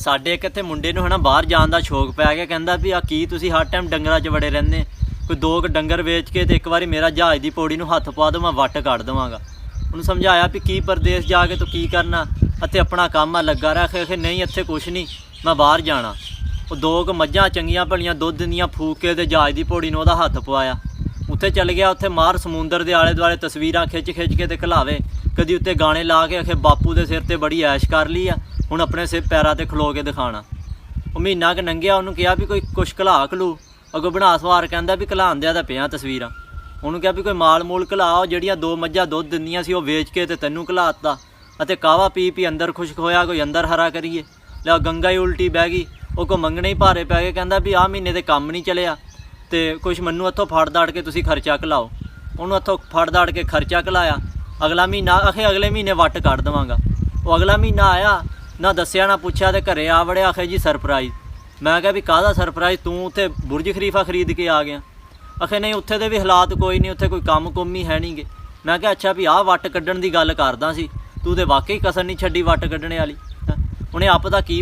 ਸਾਡੇ ਇੱਕ ਇੱਥੇ ਮੁੰਡੇ ਨੂੰ ਹੈ ਨਾ ਬਾਹਰ ਜਾਣ ਦਾ ਸ਼ੌਕ ਪੈ ਗਿਆ। ਕਹਿੰਦਾ ਵੀ ਆ ਕੀ ਤੁਸੀਂ ਹਰ ਟਾਈਮ ਡੰਗਰਾਂ 'ਚ ਵੜੇ ਰਹਿੰਦੇ, ਕੋਈ 2 ਡੰਗਰ ਵੇਚ ਕੇ ਤੇ ਇੱਕ ਵਾਰੀ ਮੇਰਾ ਜਹਾਜ਼ ਦੀ ਪੌੜੀ ਨੂੰ ਹੱਥ ਪਾ ਦਿਓ, ਮੈਂ ਵੱਟ ਕੱਢ ਦੇਵਾਂਗਾ। ਉਹਨੂੰ ਸਮਝਾਇਆ ਵੀ ਕੀ ਪਰਦੇਸ ਜਾ ਕੇ ਤੂੰ ਕੀ ਕਰਨਾ, ਅਤੇ ਆਪਣਾ ਕੰਮ ਆ ਲੱਗਾ ਰਿਹਾ। ਆਖੇ ਨਹੀਂ ਇੱਥੇ ਕੁਛ ਨਹੀਂ, ਮੈਂ ਬਾਹਰ ਜਾਣਾ। ਉਹ 2 ਮੱਝਾਂ ਚੰਗੀਆਂ ਭਲੀਆਂ ਦੁੱਧ ਦਿੰਦੀਆਂ ਫੂਕ ਕੇ ਤੇ ਜਹਾਜ਼ ਦੀ ਪੌੜੀ ਨੂੰ ਉਹਦਾ ਹੱਥ ਪਵਾਇਆ। ਉੱਥੇ ਚੱਲ ਗਿਆ, ਉੱਥੇ ਮਾਰ ਸਮੁੰਦਰ ਦੇ ਆਲੇ ਦੁਆਲੇ ਤਸਵੀਰਾਂ ਖਿੱਚ ਕੇ ਤੇ ਖਿਲਾਵੇ। ਕਦੀ ਉੱਤੇ ਗਾਣੇ ਲਾ ਕੇ ਆਖੇ ਬਾਪੂ ਦੇ ਸਿਰ 'ਤੇ ਬੜੀ ਐਸ਼ ਕਰ ਲਈ ਆ, ਹੁਣ ਆਪਣੇ ਸਿਰ ਪੈਰਾਂ 'ਤੇ ਖਲੋ ਕੇ ਦਿਖਾਣਾ। ਉਹ ਮਹੀਨਾ ਕੁ ਲੰਘਿਆ, ਉਹਨੂੰ ਕਿਹਾ ਵੀ ਕੋਈ ਕੁਛ ਘਲਾ ਘਲੂ, ਅੱਗੋਂ ਬਣਾ ਸਵਾਰ ਕਹਿੰਦਾ ਵੀ ਘਲਾਉਣ ਦਿਆ ਤਾਂ ਪਿਆ ਤਸਵੀਰਾਂ। ਉਹਨੂੰ ਕਿਹਾ ਵੀ ਕੋਈ ਮਾਲ ਮੂਲ ਘਲਾ, ਉਹ ਜਿਹੜੀਆਂ 2 ਮੱਝਾਂ ਦੁੱਧ ਦਿੰਦੀਆਂ ਸੀ ਉਹ ਵੇਚ ਕੇ ਤੇ ਤੈਨੂੰ ਘਲਾ ਦਿੱਤਾ, ਅਤੇ ਕਾਹਵਾ ਪੀ ਅੰਦਰ ਖੁਸ਼ਕ ਹੋਇਆ, ਕੋਈ ਅੰਦਰ ਹਰਾ ਕਰੀਏ। ਲੈ ਗੰਗਾ ਹੀ ਉਲਟੀ ਬਹਿ ਗਈ, ਉਹ ਕੋ ਮੰਗਣੇ ਹੀ ਭਾਰੇ ਪੈ ਗਏ। ਕਹਿੰਦਾ ਵੀ ਆਹ ਮਹੀਨੇ ਦੇ ਕੰਮ ਨਹੀਂ ਚੱਲਿਆ ਅਤੇ ਕੁਛ ਮੈਨੂੰ ਇੱਥੋਂ ਫੜ ਦਾੜ ਕੇ ਤੁਸੀਂ ਖਰਚਾ ਘਲਾਓ। ਉਹਨੂੰ ਇੱਥੋਂ ਫੜ ਦਾੜ ਕੇ ਖਰਚਾ ਘਲਾਇਆ। ਅਗਲਾ ਮਹੀਨਾ ਆਖੇ ਅਗਲੇ ਮਹੀਨੇ ਵੱਟ ਕੱਢ ਦੇਵਾਂਗਾ। ਉਹ ਅਗਲਾ ਮਹੀਨਾ ਆਇਆ, ਨਾ ਦੱਸਿਆ ਨਾ ਪੁੱਛਿਆ, ਤੇ ਘਰੇ ਆ ਵੜਿਆ। ਆਖੇ ਜੀ ਸਰਪ੍ਰਾਈਜ਼। ਮੈਂ ਕਿਹਾ ਵੀ ਕਾਹਦਾ ਸਰਪ੍ਰਾਈਜ਼, ਤੂੰ ਉੱਥੇ ਬੁਰਜ ਖਲੀਫਾ ਖਰੀਦ ਕੇ ਆ ਗਿਆ। ਆਖੇ ਨਹੀਂ ਉੱਥੇ ਦੇ ਵੀ ਹਾਲਾਤ ਕੋਈ ਨਹੀਂ, ਉੱਥੇ ਕੋਈ ਕੰਮ ਕੁੰਮ ਹੀ ਹੈ ਨਹੀਂ ਗੇ। ਮੈਂ ਕਿਹਾ ਅੱਛਾ ਵੀ ਆਹ ਵੱਟ ਕੱਢਣ ਦੀ ਗੱਲ ਕਰਦਾ ਸੀ, ਤੂੰ ਤਾਂ ਵਾਕਈ ਕਸਰ ਨਹੀਂ ਛੱਡੀ ਵੱਟ ਕੱਢਣੇ ਵਾਲੀ। ਉਹਨੇ ਆਪ ਦਾ ਕੀ